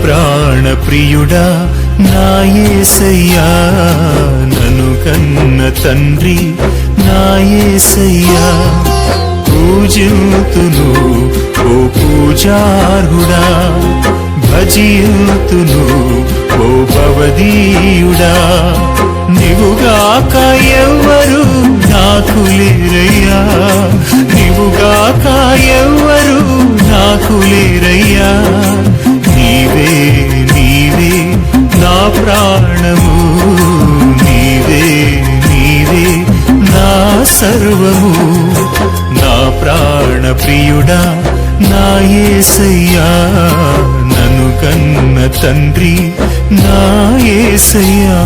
ప్రాణ ప్రియుడా నా యేసయ్యా, నన్ను కన్న తండ్రి నా యేసయ్యా. పూజింతును ఓ పూజార్హుడా, భజింతును ఓ భవదీయుడా. నీవుగాక ఎవ్వరు నాకు లేరయ్యా, నీవుగాక ఎవ్వరు నాకు లేరయ్యా. నీవే నీవే నా ప్రాణము, నీవే నీవే నా సర్వము. నా ప్రాణ ప్రియుడా నా యేసయ్యా, నన్ను కన్న తండ్రి నా యేసయ్యా.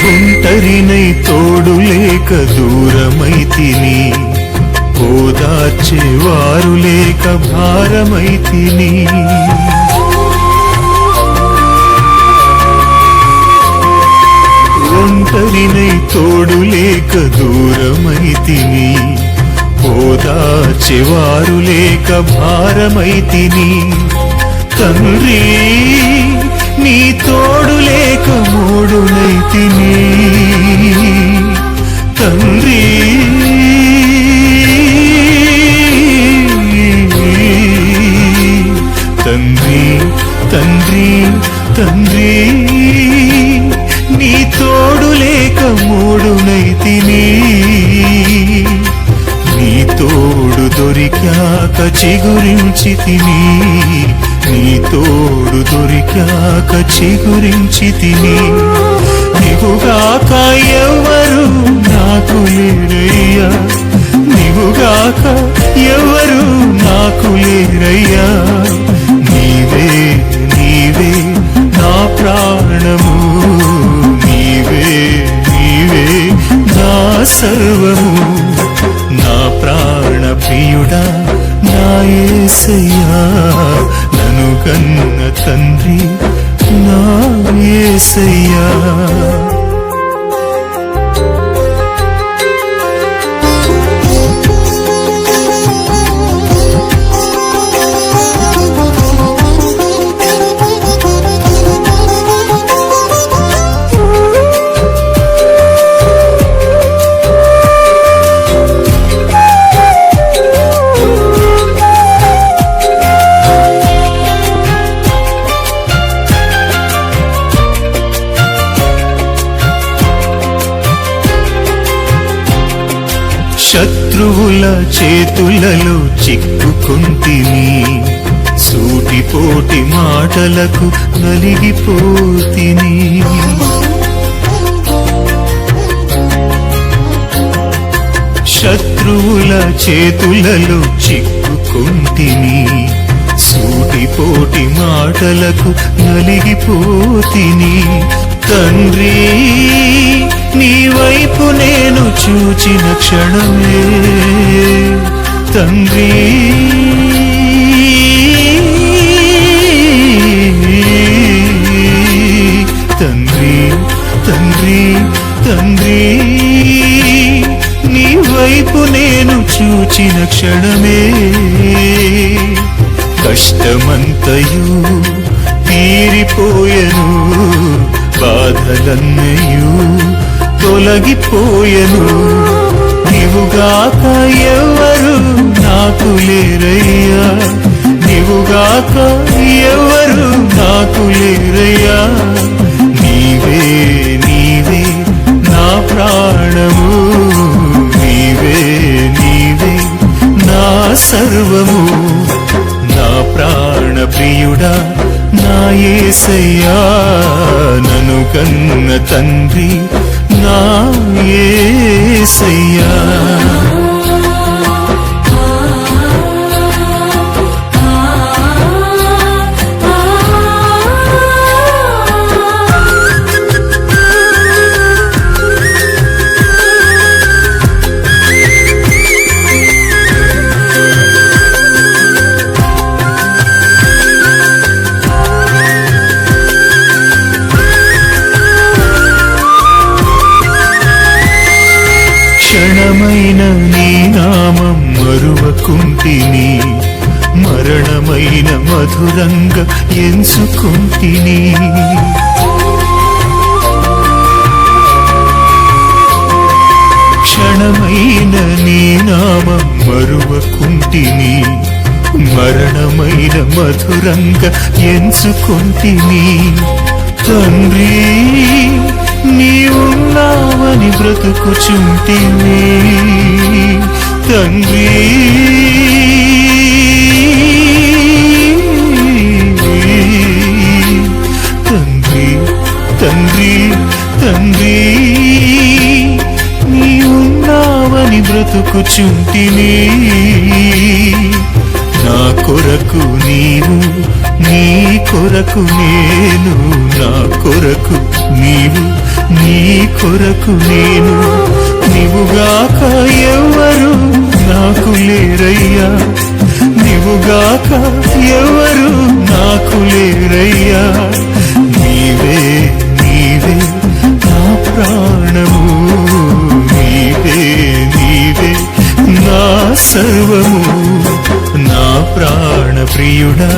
ఒంటరినై తోడు లేక దూరమైతిని, ఓదార్చేవారు లేక భారమైతిని. ఒంటరినై తోడు లేక దూరమైతిని, ఓదార్చేవారు లేక భారమైతిని. తండ్రి నీ తోడు లేక మూడునైతిని, తండ్రి తండ్రి తండ్రి తండ్రి నీ తోడు లేక మూడునైతిని. నీ తోడు దొరికాక చిగురించితిని, నీ తోడు దొరికాక చిగురించితిని. నీవుగాక ఎవ్వరు నాకు లేరయ్యా, నీవుగాక ఎవ్వరు నాకు లేరయ్యా. నీవే నీవే నా ప్రాణము, నీవే నీవే నా సర్వము. నా ప్రాణ ప్రియుడా నా యేసయ్యా, నన్ను కన్న తండ్రి నా యేసయ్యా. శత్రువుల చేతులలో చిక్కుకుంటిని, సూటిపోటి మాటలకు నలిగిపోతిని. శత్రువుల చేతులలో చిక్కుకుంటిని, సూటిపోటి మాటలకు నలిగిపోతిని. తండ్రి నీ వైపు నేను చూచిన క్షణమే, తండ్రి తండ్రి తండ్రి తండ్రి నీ వైపు నేను చూచిన క్షణమే. కష్టమంతయు తీరిపోయెను, బాధలన్నయు తొలగిపోయెను. నీవుగాక ఎవ్వరు నాకు లేరయ్యా, నీవుగాక ఎవ్వరు నాకు లేరయ్యా. నీవే నీవే నా ప్రాణము, నీవే నీవే నా సర్వము. నా ప్రాణ ప్రియుడా నా యేసయ్యా, నన్ను కన్న తండ్రి నా యేసయ్యా. మధురంగా ఎంచుకుంటిని. క్షణమైన నీ నామం మరువకుంటిని, మరణమైన మధురంగా ఎంచుకుంటిని. తండ్రి నీవున్నావని బ్రతుకుచుంటిని, తండ్రి తండ్రి తండ్రి తండ్రి నీవున్నావని బ్రతుకుచుంటిని. నా కొరకు నీవు, నీ కొరకు నేను, నా కొరకు నీవు, నీ కొరకు నేను. నీవుగాక ఎవరు నాకు లేరయ్యా, నీవుగాక ఎవరు నాకు లేరయ్యా. నీవే నీవే నా ప్రాణము, నీవే నీవే నా సర్వము. నా ప్రాణ ప్రియుడా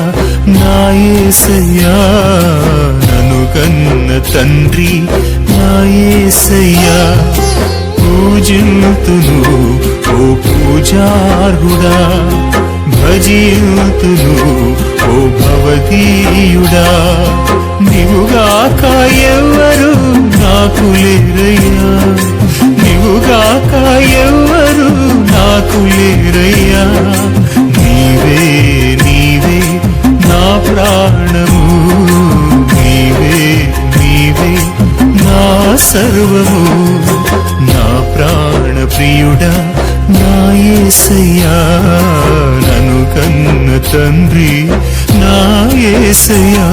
నా యేసయ్యా, నన్ను కన్న తండ్రి నా యేసయ్యా. పూజింతును ఓ పూజారుడా, భజింతును ఓ భవదీయుడా. నీవుగాక ఎవరు నాకు లేరయ్యా, నీవుగాక ఎవరు నాకు లేరయ్యా. నీవే నీవే నా ప్రాణము, నీవే నీవే నా సర్వము. నా ప్రాణ ప్రియుడా నా యేసయ్యా, నన్ను కన్న తండ్రి నా యేసయ్యా.